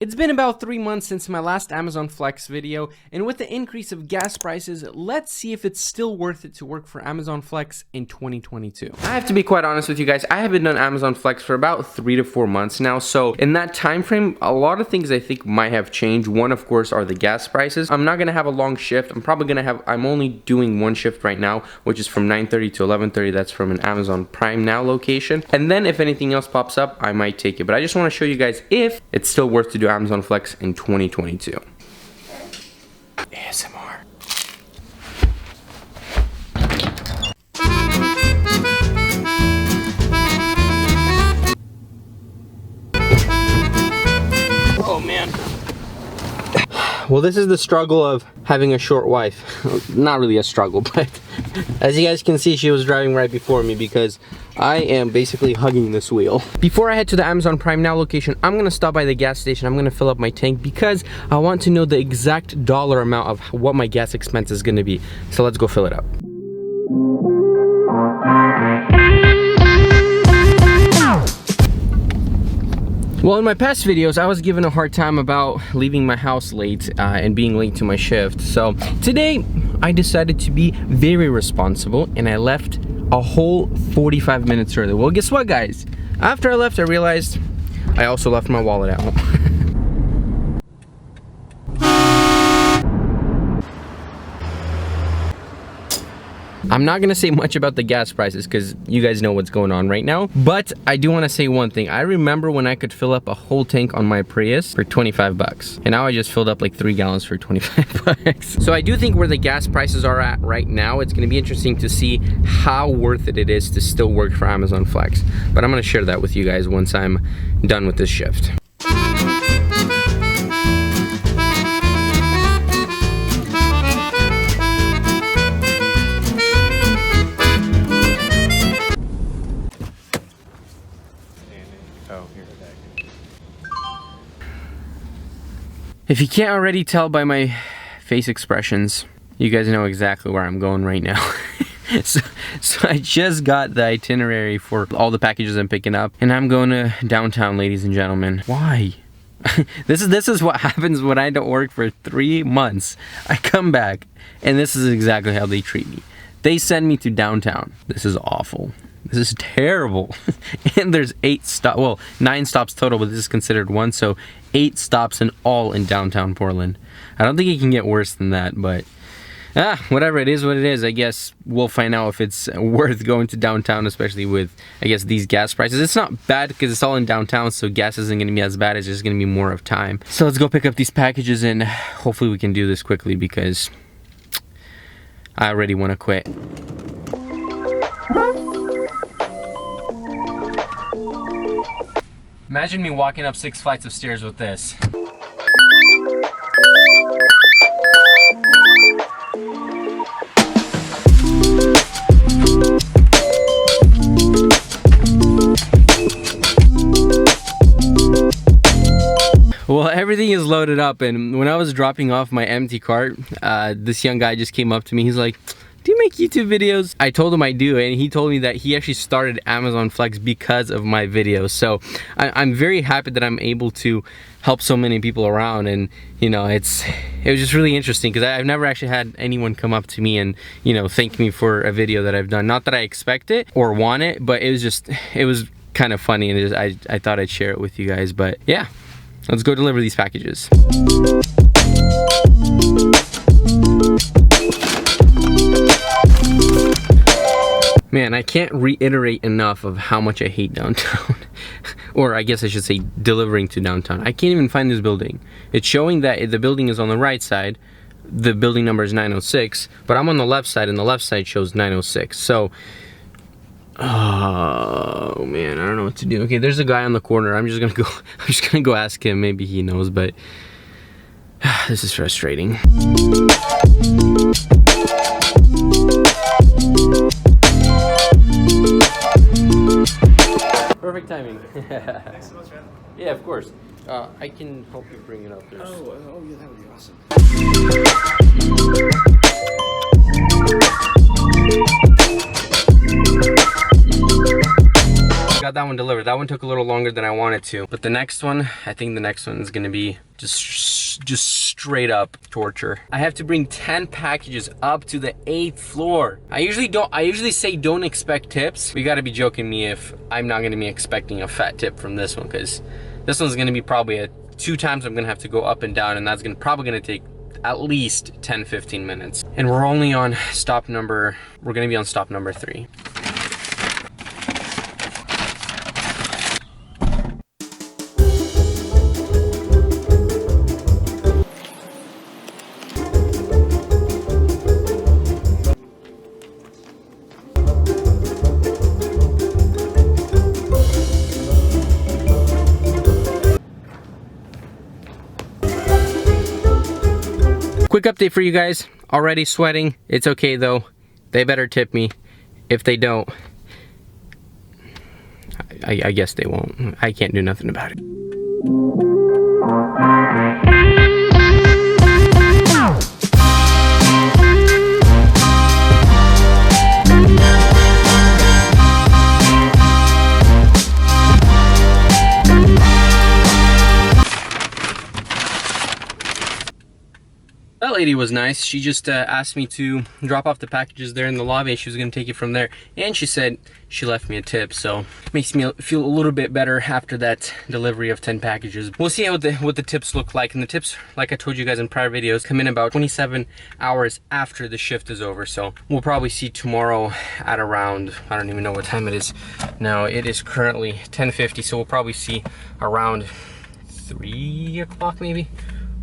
It's been about 3 months since my last Amazon Flex video, and with the increase of gas prices, let's see if it's still worth it to work for Amazon Flex in 2022. I have to be quite honest with you guys, I haven't done Amazon Flex for about 3 to 4 months now, so in that time frame, a lot of things I think might have changed. One, of course, are the gas prices. I'm not gonna have a long shift. I'm only doing one shift right now, which is from 9:30 to 11:30. That's from an Amazon Prime Now location. And then if anything else pops up, I might take it. But I just wanna show you guys if it's still worth to do Amazon Flex in 2022. ASMR. Oh man. Well, this is the struggle of having a short wife. Not really a struggle, but as you guys can see, she was driving right before me because I am basically hugging this wheel. Before I head to the Amazon Prime Now location, I'm gonna stop by the gas station. I'm gonna fill up my tank because I want to know the exact dollar amount of what my gas expense is gonna be. So let's go fill it up. Well, in my past videos, I was given a hard time about leaving my house late and being late to my shift. So today, I decided to be very responsible and I left a whole 45 minutes early. Well, guess what, guys? After I left, I realized I also left my wallet at home. I'm not gonna say much about the gas prices because you guys know what's going on right now, but I do want to say one thing. I remember when I could fill up a whole tank on my Prius for 25 bucks, and now I just filled up like 3 gallons for 25 bucks. So I do think where the gas prices are at right now, it's gonna be interesting to see how worth it is to still work for Amazon Flex. But I'm gonna share that with you guys once I'm done with this shift. If you can't already tell by my face expressions, you guys know exactly where I'm going right now. So I just got the itinerary for all the packages I'm picking up, and I'm going to downtown, ladies and gentlemen. Why? This is what happens when I don't work for 3 months. I come back, and this is exactly how they treat me. They send me to downtown. This is awful. This is terrible. And there's 9 stops total, but this is considered one, so 8 stops in all in downtown Portland. I don't think it can get worse than that, but whatever, it is what it is. I guess we'll find out if it's worth going to downtown, especially with, I guess, these gas prices. It's not bad because it's all in downtown, so gas isn't going to be as bad. It's just going to be more of time. So let's go pick up these packages, and hopefully we can do this quickly because I already want to quit. Imagine me walking up 6 flights of stairs with this. Well, everything is loaded up, and when I was dropping off my empty cart, this young guy just came up to me. He's like, "Do you make YouTube videos?" I told him I do, and he told me that he actually started Amazon Flex because of my videos. So I'm very happy that I'm able to help so many people around, and you know, it was just really interesting because I've never actually had anyone come up to me and, you know, thank me for a video that I've done. Not that I expect it or want it, but it was kind of funny, and I thought I'd share it with you guys. But yeah, let's go deliver these packages. Man, I can't reiterate enough of how much I hate downtown. Or I guess I should say delivering to downtown. I can't even find this building. It's showing that the building is on the right side. The building number is 906, but I'm on the left side, and the left side shows 906. So, oh man, I don't know what to do. Okay, there's a guy on the corner. I'm just gonna go ask him. Maybe he knows, but this is frustrating. Perfect timing. Thanks so much, man. Yeah, of course. I can help you bring it up. Oh, yeah, that would be awesome. Got got that one delivered. That one took a little longer than I wanted to. But the next one, I think the next one is gonna be just straight up torture. I have to bring 10 packages up to the 8th floor. I usually say don't expect tips. You gotta be joking me if I'm not gonna be expecting a fat tip from this one, because this one's gonna be probably 2 times I'm gonna have to go up and down, and that's probably gonna take at least 10-15 minutes. And we're only on we're gonna be on stop number 3. Quick update for you guys. Already sweating. It's okay though. They better tip me. If they don't, I guess they won't. I can't do nothing about it. That lady was nice. She just asked me to drop off the packages there in the lobby, and she was going to take it from there. And she said she left me a tip, so it makes me feel a little bit better after that delivery of 10 packages. We'll see what the tips look like. And the tips, like I told you guys in prior videos, come in about 27 hours after the shift is over. So we'll probably see tomorrow at around, I don't even know what time it is now. It is currently 10:50, so we'll probably see around 3 o'clock maybe.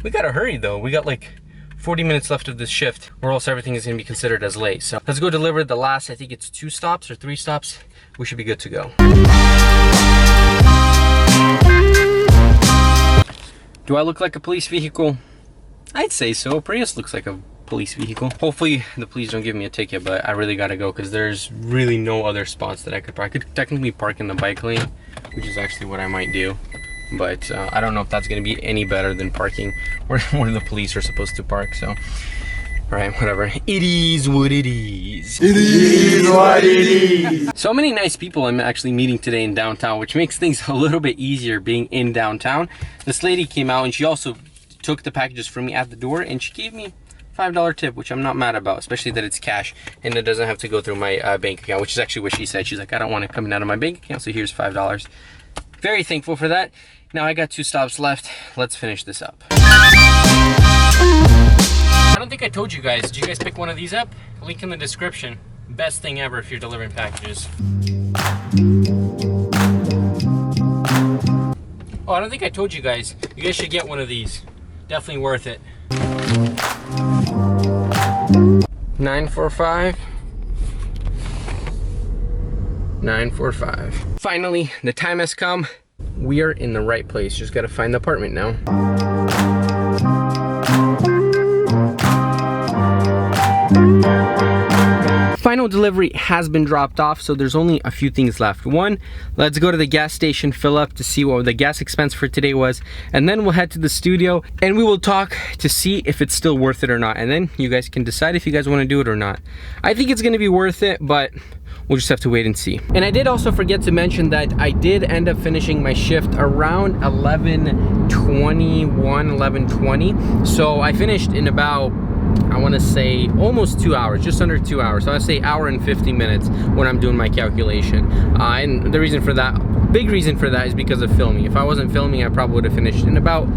We gotta hurry though. We got like 40 minutes left of this shift, or else everything is going to be considered as late. So let's go deliver the last, I think it's 2 stops or 3 stops. We should be good to go. Do I look like a police vehicle? I'd say so. Prius looks like a police vehicle. Hopefully the police don't give me a ticket, but I really got to go because there's really no other spots that I could park. I could technically park in the bike lane, which is actually what I might do. But I don't know if that's going to be any better than parking where the police are supposed to park. So, all right, whatever. It is what it is. It is what it is. So many nice people I'm actually meeting today in downtown, which makes things a little bit easier being in downtown. This lady came out and she also took the packages from me at the door, and she gave me $5 tip, which I'm not mad about, especially that it's cash and it doesn't have to go through my bank account, which is actually what she said. She's like, I don't want it coming out of my bank account, so here's $5. Very thankful for that. Now I got 2 stops left. Let's finish this up. I don't think I told you guys. Did you guys pick one of these up? Link in the description. Best thing ever if you're delivering packages. Oh, I don't think I told you guys. You guys should get one of these. Definitely worth it. 945. 945. Finally, the time has come. We are in the right place. Just gotta find the apartment now. Final delivery has been dropped off, so there's only a few things left. One, let's go to the gas station, fill up to see what the gas expense for today was, and then we'll head to the studio and we will talk to see if it's still worth it or not, and then you guys can decide if you guys want to do it or not. I think it's gonna be worth it, but we'll just have to wait and see. And I did also forget to mention that I did end up finishing my shift around 11:21, 11:20. So I finished in about, I want to say almost 2 hours, just under 2 hours. So I say hour and 50 minutes when I'm doing my calculation. And the reason for that, big reason for that, is because of filming. If I wasn't filming, I probably would have finished in about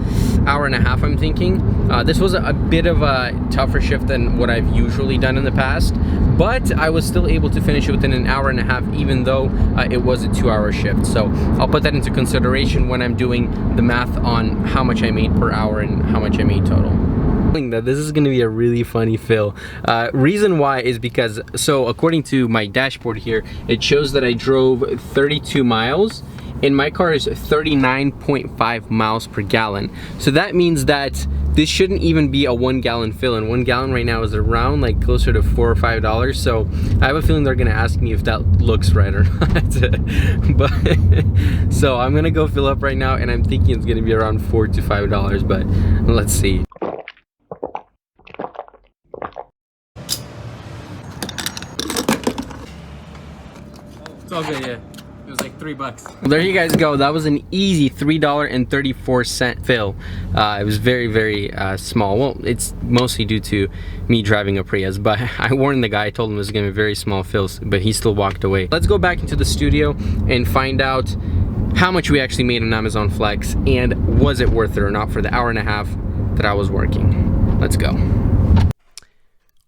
hour and a half, I'm thinking. This was a bit of a tougher shift than what I've usually done in the past, but I was still able to finish it within an hour and a half, even though it was a 2-hour shift. So I'll put that into consideration when I'm doing the math on how much I made per hour and how much I made total. That this is going to be a really funny fill. Reason why is because, so according to my dashboard here, it shows that I drove 32 miles and my car is 39.5 miles per gallon. So that means that this shouldn't even be a 1 gallon fill, and 1 gallon right now is around like closer to $4 or $5. So I have a feeling they're gonna ask me if that looks right or not. But so I'm gonna go fill up right now, and I'm thinking it's gonna be around $4 to $5, but let's see. It's all good, yeah. It was like $3. Well, there you guys go. That was an easy $3.34 fill. It was very, very small. Well, it's mostly due to me driving a Prius, but I warned the guy. I told him it was going to be very small fills, but he still walked away. Let's go back into the studio and find out how much we actually made on Amazon Flex, and was it worth it or not for the hour and a half that I was working. Let's go.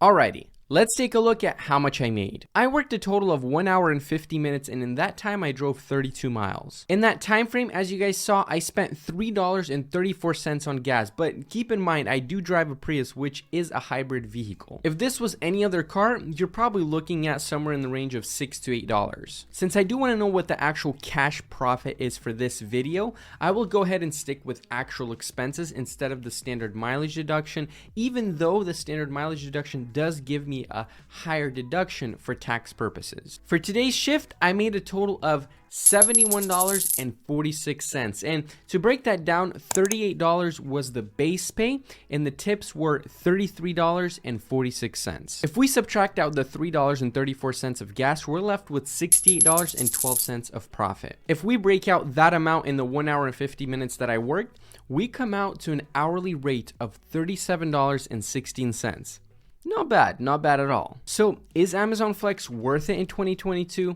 Alrighty. Let's take a look at how much I made. I worked a total of 1 hour and 50 minutes, and in that time I drove 32 miles. In that time frame, as you guys saw, I spent $3.34 on gas, but keep in mind I do drive a Prius, which is a hybrid vehicle. If this was any other car, you're probably looking at somewhere in the range of $6 to $8. Since I do want to know what the actual cash profit is for this video, I will go ahead and stick with actual expenses instead of the standard mileage deduction, even though the standard mileage deduction does give me a higher deduction for tax purposes. For today's shift, I made a total of $71.46, and to break that down, $38 was the base pay and the tips were $33.46. If we subtract out the $3.34 of gas, we're left with $68.12 of profit. If we break out that amount in the 1 hour and 50 minutes that I worked, we come out to an hourly rate of $37.16. Not bad at all. So is Amazon Flex worth it in 2022?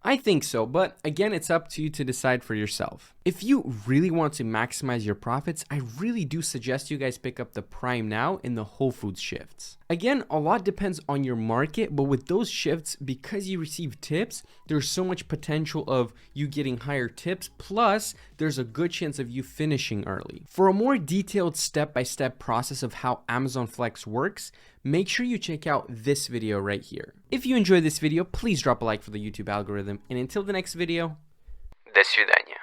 I think so, but again, it's up to you to decide for yourself. If you really want to maximize your profits, I really do suggest you guys pick up the Prime Now in the Whole Foods shifts. Again, a lot depends on your market, but with those shifts, because you receive tips, there's so much potential of you getting higher tips, plus there's a good chance of you finishing early. For a more detailed step-by-step process of how Amazon Flex works, make sure you check out this video right here. If you enjoyed this video, please drop a like for the YouTube algorithm, and until the next video, до свидания.